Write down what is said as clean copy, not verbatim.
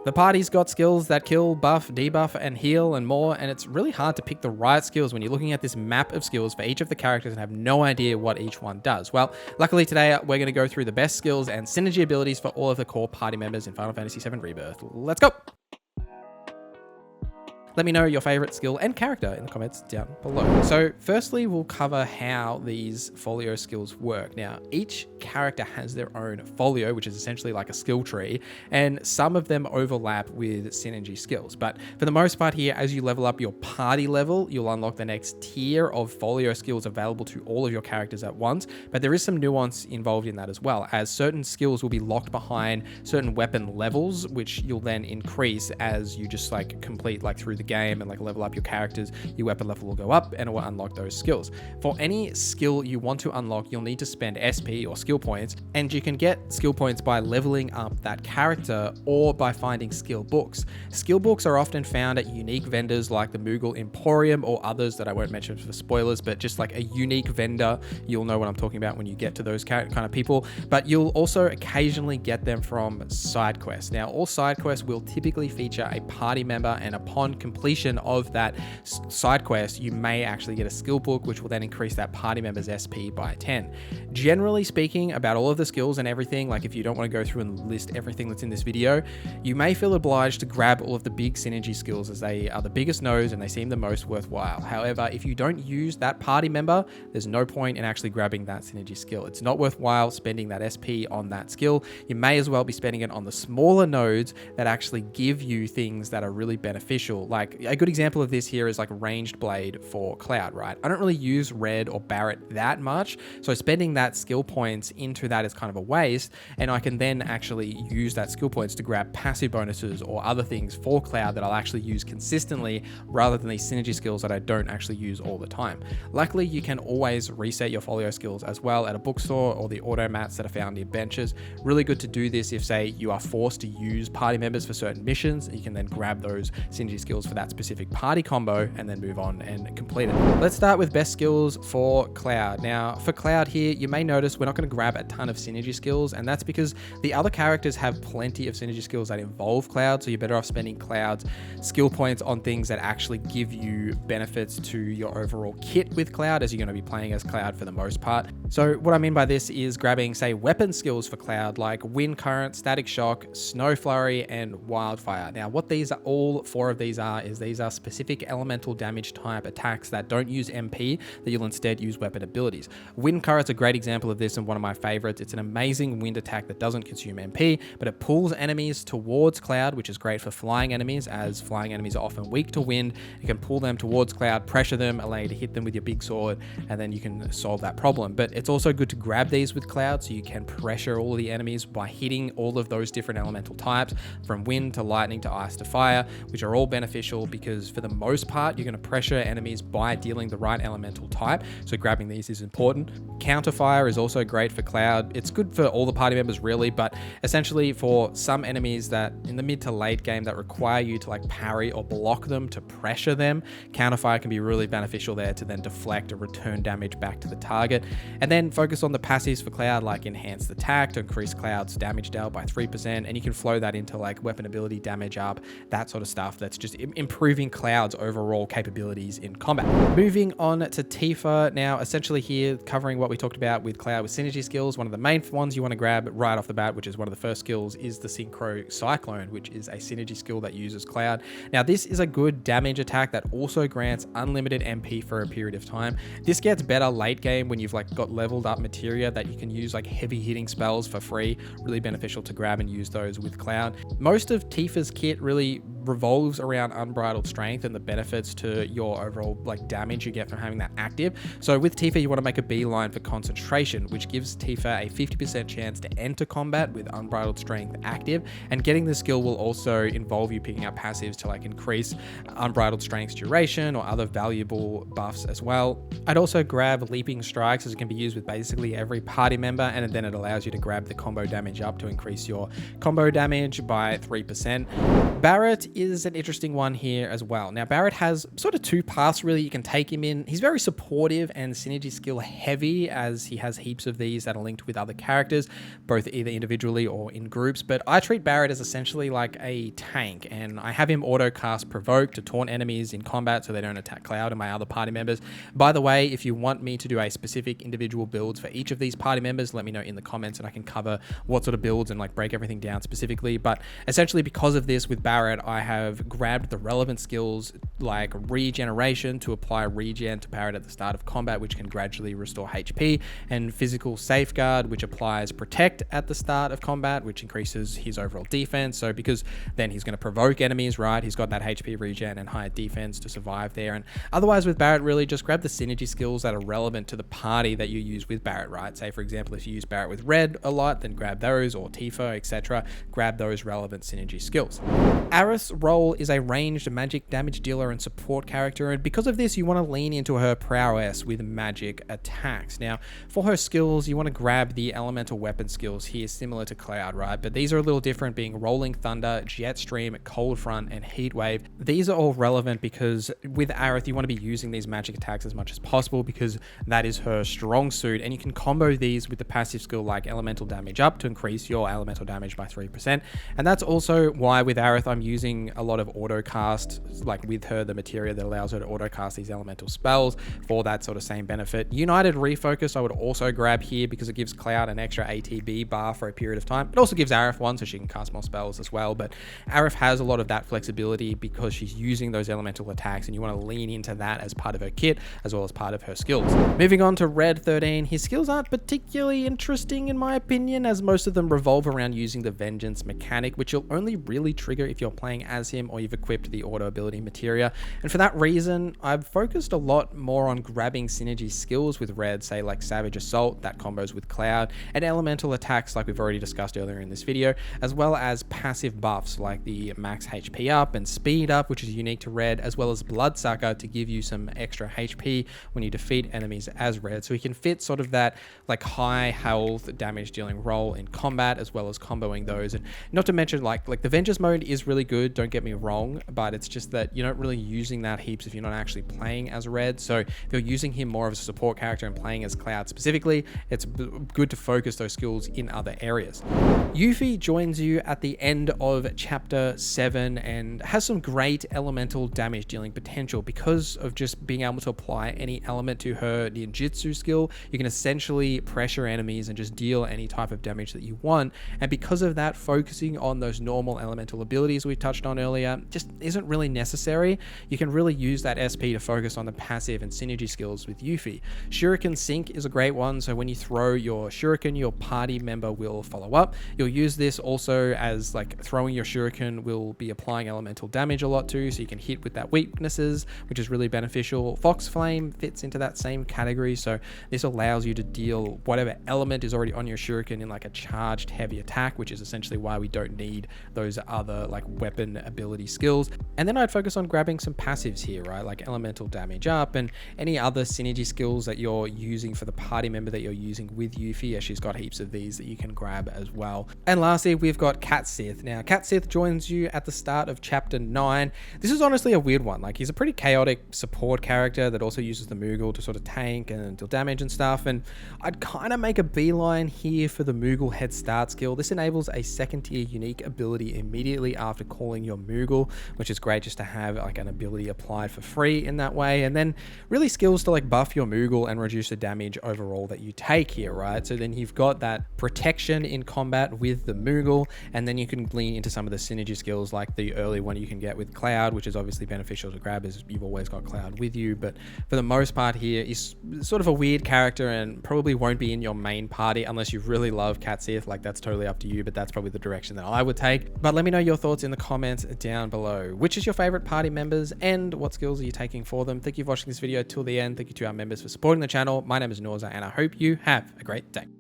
The party's got skills that kill, buff, debuff, and heal and more, and it's really hard to pick the right skills when you're looking at this map of skills for each of the characters and have no idea what each one does. Well, luckily today we're going to go through the best skills and synergy abilities for all of the core party members in Final Fantasy VII Rebirth. Let's go! Let me know your favorite skill and character in the comments down below. So firstly, we'll cover how these folio skills work. Now, each character has their own folio, which is essentially like a skill tree, and some of them overlap with synergy skills. But for the most part here, as you level up your party level, you'll unlock the next tier of folio skills available to all of your characters at once. But there is some nuance involved in that as well, as certain skills will be locked behind certain weapon levels, which you'll then increase as you just like complete like through the game and like level up your characters. Your weapon level will go up and it will unlock those skills. For any skill you want to unlock, you'll need to spend SP or skill points, and you can get skill points by leveling up that character or by finding skill books. Skill books are often found at unique vendors like the Moogle Emporium or others that I won't mention for spoilers, but just like a unique vendor, you'll know what I'm talking about when you get to those kind of people. But you'll also occasionally get them from side quests. Now, all side quests will typically feature a party member, and upon completion of that side quest, you may actually get a skill book, which will then increase that party member's SP by 10. Generally speaking, about all of the skills and everything, like if you don't want to go through and list everything that's in this video, you may feel obliged to grab all of the big synergy skills as they are the biggest nodes and they seem the most worthwhile. However, if you don't use that party member, there's no point in actually grabbing that synergy skill. It's not worthwhile spending that SP on that skill. You may as well be spending it on the smaller nodes that actually give you things that are really beneficial. Like a good example of this here is like ranged blade for Cloud, right? I don't really use Red or Barret that much, so spending that skill points into that is kind of a waste, and I can then actually use that skill points to grab passive bonuses or other things for Cloud that I'll actually use consistently rather than these synergy skills that I don't actually use all the time. Luckily, you can always reset your folio skills as well at a bookstore or the auto mats that are found near benches. Really good to do this if, say, you are forced to use party members for certain missions. You can then grab those synergy skills for that specific party combo and then move on and complete it. Let's start with best skills for Cloud. Now, for Cloud here, you may notice we're not going to grab a ton of synergy skills, and that's because the other characters have plenty of synergy skills that involve Cloud, so you're better off spending Cloud's skill points on things that actually give you benefits to your overall kit with Cloud, as you're going to be playing as Cloud for the most part. So what I mean by this is grabbing, say, weapon skills for Cloud like Wind Current, Static Shock, Snow Flurry, and Wildfire. Now, what these are, all four of these are, is these are specific elemental damage type attacks that don't use MP, that you'll instead use weapon abilities. Wind Current's a great example of this and one of my favorites. It's an amazing wind attack that doesn't consume MP, but it pulls enemies towards Cloud, which is great for flying enemies, as flying enemies are often weak to wind. You can pull them towards Cloud, pressure them, allow you to hit them with your big sword, and then you can solve that problem. But it's also good to grab these with Cloud so you can pressure all the enemies by hitting all of those different elemental types, from wind to lightning to ice to fire, which are all beneficial because for the most part, you're going to pressure enemies by dealing the right elemental type. So grabbing these is important. Counterfire is also great for Cloud. It's good for all the party members really, but essentially for some enemies that in the mid to late game that require you to like parry or block them to pressure them, Counterfire can be really beneficial there to then deflect or return damage back to the target. And then focus on the passives for Cloud, like Enhanced Attack to increase Cloud's damage dealt by 3%, and you can flow that into like weapon ability damage up, that sort of stuff that's just improving Cloud's overall capabilities in combat. Moving on to Tifa. Now, essentially here, covering what we talked about with Cloud with synergy skills, one of the main ones you want to grab right off the bat, which is one of the first skills, is the Synchro Cyclone, which is a synergy skill that uses Cloud. Now, this is a good damage attack that also grants unlimited MP for a period of time. This gets better late game when you've like got leveled up materia that you can use like heavy hitting spells for free. Really beneficial to grab and use those with Cloud. Most of Tifa's kit really revolves around unbridled strength and the benefits to your overall like damage you get from having that active. So with Tifa, you want to make a beeline for concentration, which gives Tifa a 50% chance to enter combat with unbridled strength active, and getting the skill will also involve you picking up passives to like increase unbridled strength's duration or other valuable buffs as well. I'd also grab Leaping Strikes, as it can be used with basically every party member, and then it allows you to grab the combo damage up to increase your combo damage by 3%. Barret is an interesting one here as well. Now, Barret has sort of two paths really you can take him in. He's very supportive and synergy skill heavy, as he has heaps of these that are linked with other characters, both either individually or in groups. But I treat Barret as essentially like a tank, and I have him auto cast Provoke to taunt enemies in combat so they don't attack Cloud and my other party members. By the way, if you want me to do a specific individual builds for each of these party members, let me know in the comments and I can cover what sort of builds and like break everything down specifically. But essentially, because of this with Barret, I have grabbed the relevant skills like regeneration to apply regen to Barret at the start of combat, which can gradually restore HP, and physical safeguard, which applies protect at the start of combat, which increases his overall defense. So because then he's going to provoke enemies, right? He's got that HP regen and higher defense to survive there. And otherwise with Barret, really just grab the synergy skills that are relevant to the party that you use with Barret, right? Say for example, if you use Barret with Red a lot, then grab those, or Tifa, etc. Grab those relevant synergy skills. Aerith's role is a ranged magic damage dealer and support character, and because of this, you want to lean into her prowess with magic attacks. Now, for her skills, you want to grab the elemental weapon skills here, similar to Cloud, right? But these are a little different, being Rolling Thunder, Jet Stream, Cold Front, and Heat Wave. These are all relevant because with Aerith, you want to be using these magic attacks as much as possible because that is her strong suit, and you can combo these with the passive skill like Elemental Damage Up to increase your elemental damage by 3%. And that's also why with Aerith, I'm using a lot of auto cast, like with her, the materia that allows her to auto cast these elemental spells for that sort of same benefit. United Refocus I would also grab here because it gives Cloud an extra ATB bar for a period of time. It also gives Aerith one so she can cast more spells as well, but Aerith has a lot of that flexibility because she's using those elemental attacks, and you want to lean into that as part of her kit as well as part of her skills. Moving on to Red 13, his skills aren't particularly interesting in my opinion, as most of them revolve around using the Vengeance mechanic, which you'll only really trigger if you're playing as him or you've equipped the auto ability materia. And for that reason, I've focused a lot more on grabbing synergy skills with Red, say like Savage Assault that combos with Cloud, and elemental attacks like we've already discussed earlier in this video, as well as passive buffs like the max HP up and speed up, which is unique to Red, as well as Bloodsucker to give you some extra HP when you defeat enemies as Red. So he can fit sort of that like high health damage dealing role in combat, as well as comboing those. And not to mention like the Vengeance mode is really good, don't get me wrong, but it's just that you're not really using that heaps if you're not actually playing as Red. So if you're using him more as a support character and playing as Cloud specifically, it's good to focus those skills in other areas. Yuffie joins you at the end of chapter 7 and has some great elemental damage dealing potential because of just being able to apply any element to her ninjutsu skill. You can essentially pressure enemies and just deal any type of damage that you want, and because of that, focusing on those normal elemental abilities we touched on earlier just isn't really necessary. You can really use that SP to focus on the passive and synergy skills with Yuffie. Shuriken Sync is a great one, so when you throw your shuriken, your party member will follow up. You'll use this also as like throwing your shuriken will be applying elemental damage a lot too, so you can hit with that weaknesses, which is really beneficial. Fox Flame fits into that same category, so this allows you to deal whatever element is already on your shuriken in like a charged heavy attack, which is essentially why we don't need those other like weapon ability skills. And then I'd focus on grabbing some passives here, right? Like elemental damage up and any other synergy skills that you're using for the party member that you're using with Yuffie, as she's got heaps of these that you can grab as well. And lastly, we've got Cait Sith. Now, Cait Sith joins you at the start of chapter 9. This is honestly a weird one. Like, he's a pretty chaotic support character that also uses the Moogle to sort of tank and deal damage and stuff. And I'd kind of make a beeline here for the Moogle Head Start skill. This enables a second tier unique ability immediately after calling your Moogle, which is great just to have like an ability applied for free in that way. And then really skills to like buff your Moogle and reduce the damage overall that you take here, right? So then you've got that protection in combat with the Moogle, and then you can lean into some of the synergy skills like the early one you can get with Cloud, which is obviously beneficial to grab as you've always got Cloud with you. But for the most part here, he's sort of a weird character and probably won't be in your main party unless you really love Cait Sith. Like, that's totally up to you, but that's probably the direction that I would take. But let me know your thoughts in the comments down below. Which is your favorite party members and what skills are you taking for them? Thank you for watching this video till the end. Thank you to our members for supporting the channel. My name is NorZZa and I hope you have a great day.